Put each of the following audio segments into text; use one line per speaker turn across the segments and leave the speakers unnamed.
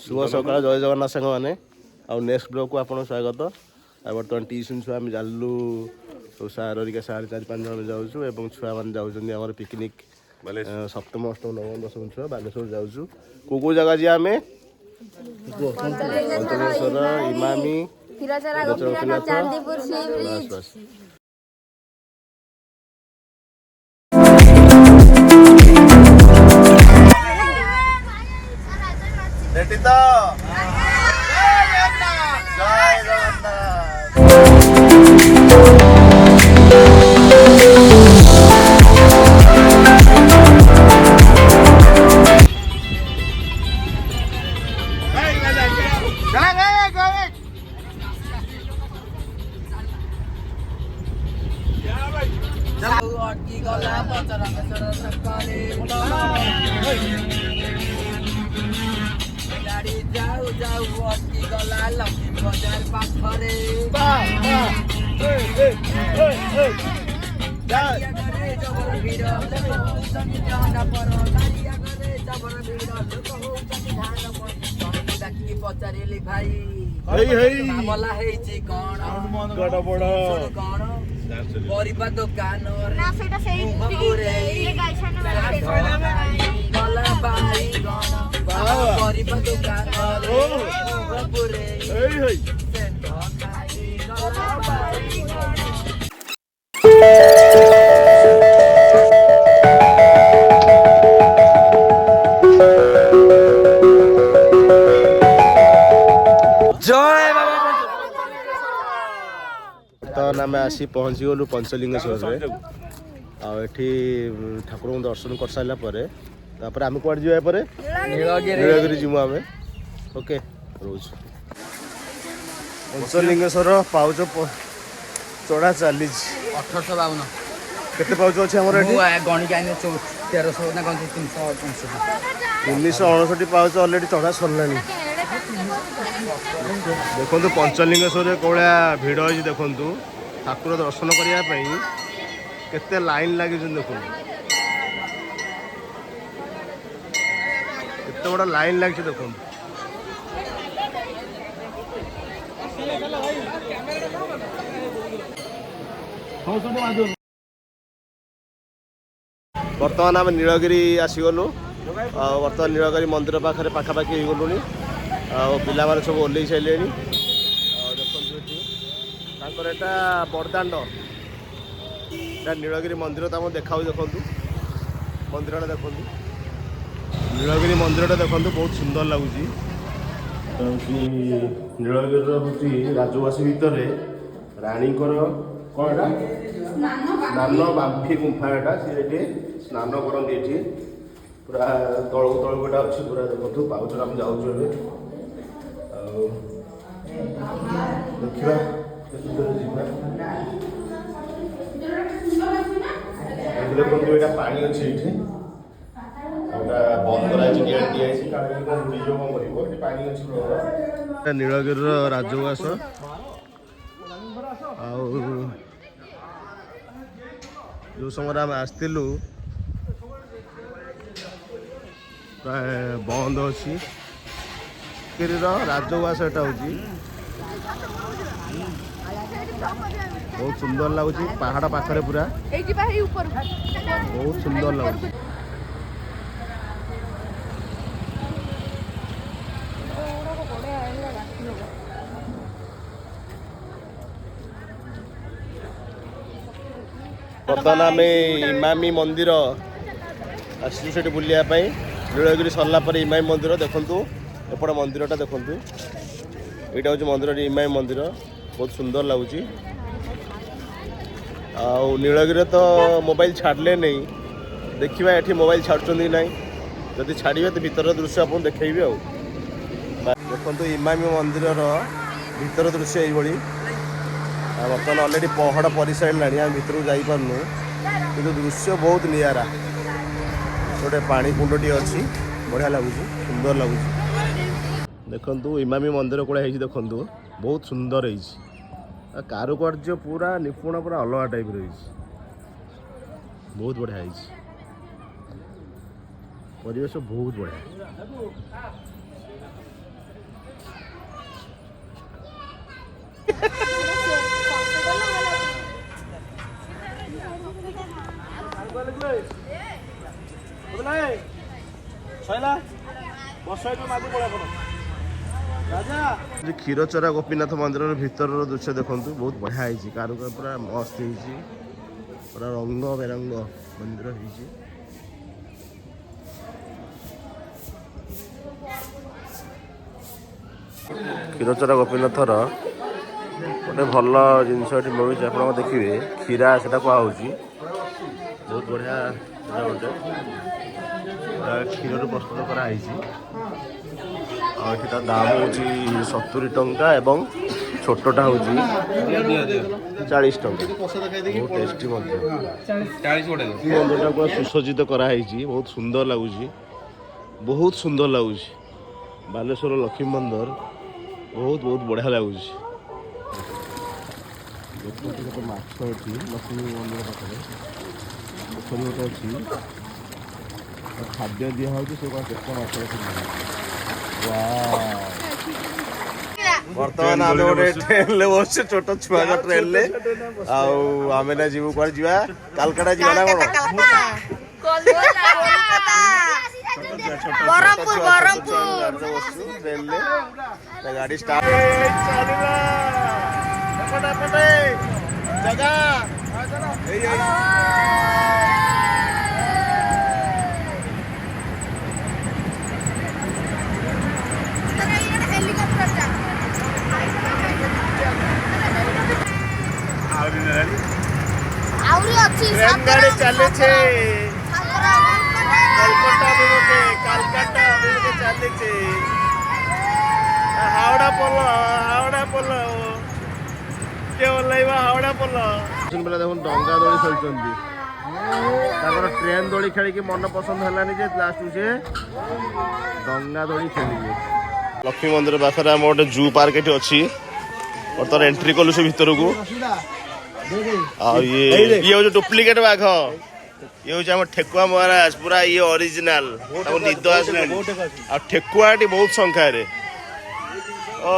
शुभ सकाल जय जगन्नाथ सांग मैंने आउ नेक्स्ट ब्लॉग को आपन स्वागत। आ बर्तमान ट्यूशन छुआ आम जालु सार हरिका साढ़े 4-5 जन जाऊँ और छुआ मैंने जाऊँ पिकनिक सप्तम अष्टम नवम दशम छुआ बालेश्वर जाऊँ। को जगह जी आम पंचलेश्वर इमामी बस रेडी तो जय
जाऊ जाऊ अटकी गला लक्ष्मी बजार पाखरे पचारे भाई मामला है कौन परिबा दुकान परिबा दुकान
आम आसी पहुँची गलु पंचलिंगेश्वर आठी ठाकुर दर्शन कर सारापर आम कौन जा नीलगिरी जीवु आम ओके रोज पंचलिंगेश्वर पाउच चढ़ा चली
1852
केते पाउच अच्छे
गणिका 1300 ना
1959 पाउच अलरेडी चढ़ा सरला देखु पंचलिंगेश्वर कौड़ा भिड़ होती देखु ठाकुर दर्शन करने केते लाइन लगी देखु केते बड़ा लाइन लगी देखु बर्तमान आम नीलगिरी आसीगलु बर्तमान नीलगिरी मंदिर पाखे पाखापाखि हो गलुनी पिला माने सब ओल्लै सारे देखते एटा बड़दाण्ड एटा नीलगिरी मंदिर तो देखा देखु मंदिर देखु नीलगिरी मंदिर देखु बहुत सुंदर लगुच नीलगिरी हूँ राजवासी भितर राणी कौन स्नान बांफी गुंफा एटा सी स्नान करती ये पूरा तलू तलूटा अच्छी पूरा देखो पाउच आम जाऊँ देखा देखो ये पानी अच्छे ये बंद कर नीलगिरी राजवास जो समय आम आसलु प्राय बंद अच्छी राजवास एटा हूँ बहुत सुंदर लगुच पहाड़ पाखरे पूरा बहुत सुंदर लगुच बर्तमान आम इमामी मंदिर आसलु से बुलायापाई नीलगिरी सरला इमामी मंदिर देखु एपटे मंदिरटा देखु यहाँ हूँ मंदिर इमामी मंदिर बहुत सुंदर लगुच नीलगिरी तो मोबाइल छाड़ले नहीं देखा ये मोबाइल छाड़ुं ना जदि छाड़े तो भीतर दृश्य आप देखी देखो इमामी मंदिर भीतर दृश्य ये बर्तमान अलरेडी पहाड़ परी सारा आम भर जापारनु कि दृश्य बहुत निरा गोटे पानी कुंडी अच्छी बढ़िया लगुच सुंदर लगुच देखु इमामी मंदिर कौड़ा है देखु बहुत सुंदर है कारुकार्य पूरा निपुण पूरा अलग टाइप रही बहुत बढ़िया है परिवेश बहुत बढ़िया କ୍ଷୀରଚୋରା ଗୋପୀନାଥ ମନ୍ଦିରର ଭିତରର ଦୃଶ୍ୟ ଦେଖନ୍ତୁ, ବହୁତ ବଢ଼ିଆ ହେଇଛି, କାରୁକାର୍ଯ୍ୟ ପୁରା ମସ୍ତ ହେଇଛି, ପୁରା ରଙ୍ଗ ବେରଙ୍ଗ ମନ୍ଦିର ହେଇଛି। କ୍ଷୀରଚୋରା ଗୋପୀନାଥର ଗୋଟେ ଭଲ ଜିନିଷ ଏଠି ମିଳୁଛି, ଆପଣ ଦେଖିବେ କ୍ଷୀରା ସେଟା କୁହାହେଉଛି, ବହୁତ ବଢ଼ିଆ ସେଟା ଗୋଟେ କ୍ଷୀରରୁ ପ୍ରସ୍ତୁତ କରାହେଇଛି। ଆଉ ଏଠି ତା ଦାମ ହେଉଛି 70 ଟଙ୍କା ଏବଂ ଛୋଟଟା ହେଉଛି 40 ଟଙ୍କା। ବହୁତ ଟେଷ୍ଟି ମଧ୍ୟ। ମନ୍ଦିରଟା ପୁରା ସୁସଜ୍ଜିତ କରାହେଇଛି, ବହୁତ ସୁନ୍ଦର ଲାଗୁଛି, ବହୁତ ସୁନ୍ଦର ଲାଗୁଛି। ବାଲେଶ୍ୱର ଲକ୍ଷ୍ମୀ ମନ୍ଦିର ବହୁତ ବହୁତ ବଢ଼ିଆ ଲାଗୁଛି। ଗୋଟେ ମାଛ ଏଠି ଲକ୍ଷ୍ମୀ ମନ୍ଦିର ପାଖରେ ପୋଖରୀ ଗୋଟେ ଅଛି, ଖାଦ୍ୟ ଦିଆହେଉଛି, ସେ କ'ଣ କେତେ ମାଛ ଅଛି। ବର୍ତ୍ତମାନ ଆମେ ଗୋଟେ ଟ୍ରେନରେ ବସିଛୁ, ଛୋଟ ଛୁଆଙ୍କ ଟ୍ରେନରେ। ଆଉ ଆମେ ନା ଯିବୁ କୁଆଡ଼େ ଯିବା? କାଲକାଟା ଯିବା ନା କ'ଣ? ଗାଡ଼ି ଷ୍ଟାର୍ଟ ଜାଗା
ଆହୁରି ଅଛି
ଗାଡ଼ି ଚାଲିଛି କୋଲକାତା ଅଭିମୁଖେ, କାଲକାଟା ଅଭିମୁଖେ ଚାଲିଛି। ହାওড়ା ପୋଲ, ହାওড়ା ପୋଲ କିଏ ଓହ୍ଲାଇବା? ହାওড়ା ପୋଲ। ଦେଖନ୍ତୁ ଡଙ୍ଗା ଦୋଳି ଖେଳୁଛନ୍ତି, ତାଙ୍କର ଟ୍ରେନ ଦୋଳି ଖେଳିକି ମନ ପସନ୍ଦ ହେଲାନି ଯେ ଲାଷ୍ଟକୁ ସେ ଡଙ୍ଗା ଦୋଳି ଖେଳିବେ। ଲକ୍ଷ୍ମୀ ମନ୍ଦିର ପାଖରେ ଆମର ଗୋଟେ ଜୁ ପାର୍କ ଏଠି ଅଛି, ବର୍ତ୍ତମାନ ଏଣ୍ଟ୍ରି କଲୁ ସେ ଭିତରକୁ। ଆଉ ଇଏ ହଉଛି ଡୁପ୍ଲିକେଟ ବାଘ, ଇଏ ହଉଛି ଆମ ଠେକୁଆ ମହାରାଜ, ପୁରା ଇଏ ଅରିଜିନାଲ, ତାକୁ ନିଦ ଆସିଲାଣି। ଆଉ ଠେକୁଆଟି ବହୁତ ସଂଖ୍ୟାରେ, ଓ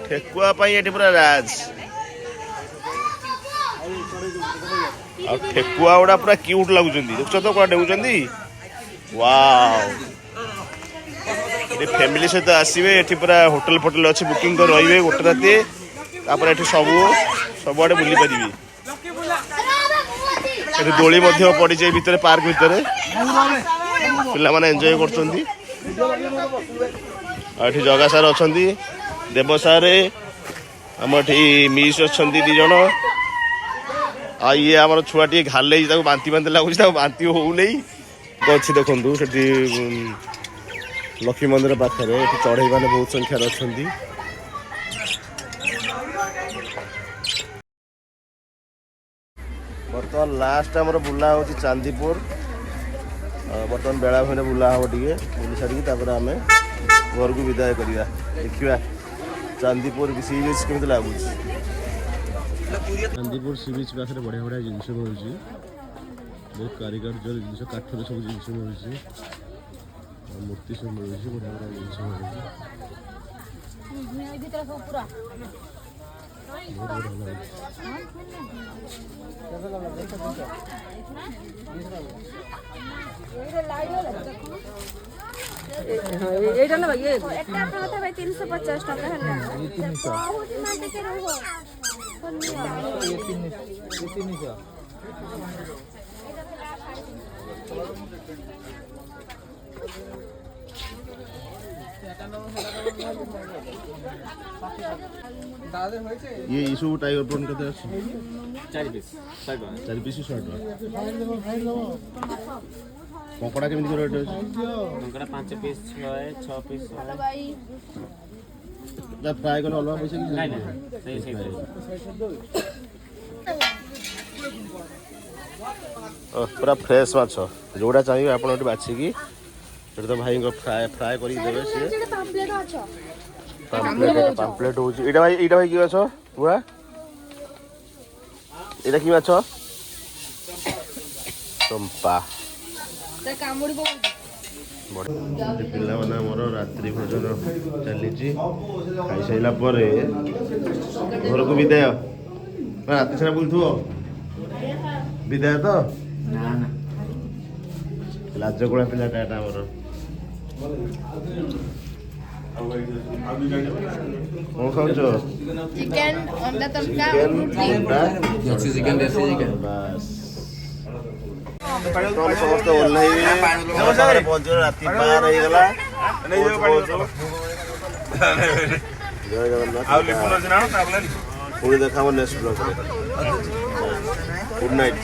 ଠେକୁଆ ପାଇଁ ଏଠି ପୁରା ରାଜ। ଆଉ ଠେକୁଆ ଗୁଡା ପୁରା କ୍ୟୁଟ ଲାଗୁଛନ୍ତି, ଦେଖୁଛ ତ କୁଆଡେ ଡେଉଁଛନ୍ତି। ୱାଓ, ଏଠି ଫ୍ୟାମିଲି ସହିତ ଆସିବେ, ଏଠି ପୁରା ହୋଟେଲ ଫୋଟେଲ ଅଛି, ବୁକିଂ କରି ରହିବେ ଗୋଟେ ରାତି, ତାପରେ ଏଠି ସବୁଆଡେ ବୁଲି ପାରିବେ। ଏଠି ଦୋଳି ମଧ୍ୟ ପଡ଼ିଛି ଭିତରେ, ପାର୍କ ଭିତରେ, ପିଲାମାନେ ଏନ୍ଜୟ କରୁଛନ୍ତି। ଆଉ ଏଠି ଜଗା ସାର୍ ଅଛନ୍ତି, ଦେବ ସାର୍, ଆମ ଏଠି ମିସ୍ ଅଛନ୍ତି 2 ଜଣ। ଆଉ ଇଏ ଆମର ଛୁଆ ଟିକେ ଘାଲେଇ, ତାକୁ ବାନ୍ତି ଲାଗୁଛି, ତାକୁ ବାନ୍ତି ହଉନେଇ ଅଛି। ଦେଖନ୍ତୁ ସେଠି ଲକ୍ଷ୍ମୀ ମନ୍ଦିର ପାଖରେ ଏଠି ଚଢ଼େଇ ମାନେ ବହୁତ ସଂଖ୍ୟାରେ ଅଛନ୍ତି। ବର୍ତ୍ତମାନ ଲାଷ୍ଟ ଆମର ବୁଲା ହେଉଛି ଚାନ୍ଦିପୁର। ବର୍ତ୍ତମାନ ବେଳାଭୂମିରେ ବୁଲା ହେବ, ଟିକେ ବୁଲି ସାରିକି ତାପରେ ଆମେ ଘରକୁ ବିଦାୟ କରିବା। ଦେଖିବା ଚାନ୍ଦିପୁର ସି ବିଚ୍ କେମିତି ଲାଗୁଛି। ଚାନ୍ଦିପୁର ସି ବିଚ୍ ପାଖରେ ବଢ଼ିଆ ବଢ଼ିଆ ଜିନିଷ ମିଳୁଛି, ବହୁତ କାରିଗର୍ଯ୍ୟର ଜିନିଷ, କାଠରେ ସବୁ ଜିନିଷ ମିଳୁଛି, ମୂର୍ତ୍ତି ସବୁ ମିଳୁଛି, ବଢ଼ିଆ ବଢ଼ିଆ ଜିନିଷ ମିଳୁଛି, ବହୁତ ବଢ଼ିଆ ଲାଗୁଛି।
ଏଇଟା ନା ଭାଇ, ଏଟା କଥା ଭାଇ 350 ଟଙ୍କା ହେଲା।
ये इशू टाइगर प्रॉन केते अछि 4 पीस 100 टका कंकड़ा केमिति रेट अछि कंकड़ा 5 पीस 6 पीस दा फ्राई करले अलवा पैसा कि नहीं सही पूरा फ्रेश माछ जोड़ा चाहिए आपण एटी बाछी तो भाई फ्राए करी देबे से पाम्पलेट होची एटा भाई की माछ पूरा एटा की माछ चंपा ପିଲାମାନେ ଆମର ରାତ୍ରି ଭୋଜନ ଚାଲିଛି ଖାଇସାରିଲା ପରେ ଘରକୁ ବିଦାୟ ରାତି ସାରା ବୁଲୁଥିବ ବିଦାୟ ତ ଲାଜକୁଳା ପିଲାଟା ଏଟା ଆମର କଣ ଖାଉଛ
ଚିକେନ ଅଣ୍ଡା ତଡ଼କା
ବାସ୍ ସମସ୍ତେ ଓହ୍ଲାଇବେ ପହଞ୍ଚିବ ରାତି 12 ହେଇଗଲା ଜୟ ଜଗନ୍ନାଥ ପୁଣି ଦେଖା ହବ ନେକ୍ସଟ ବ୍ଲଗରେ ଗୁଡ୍ ନାଇଟ୍।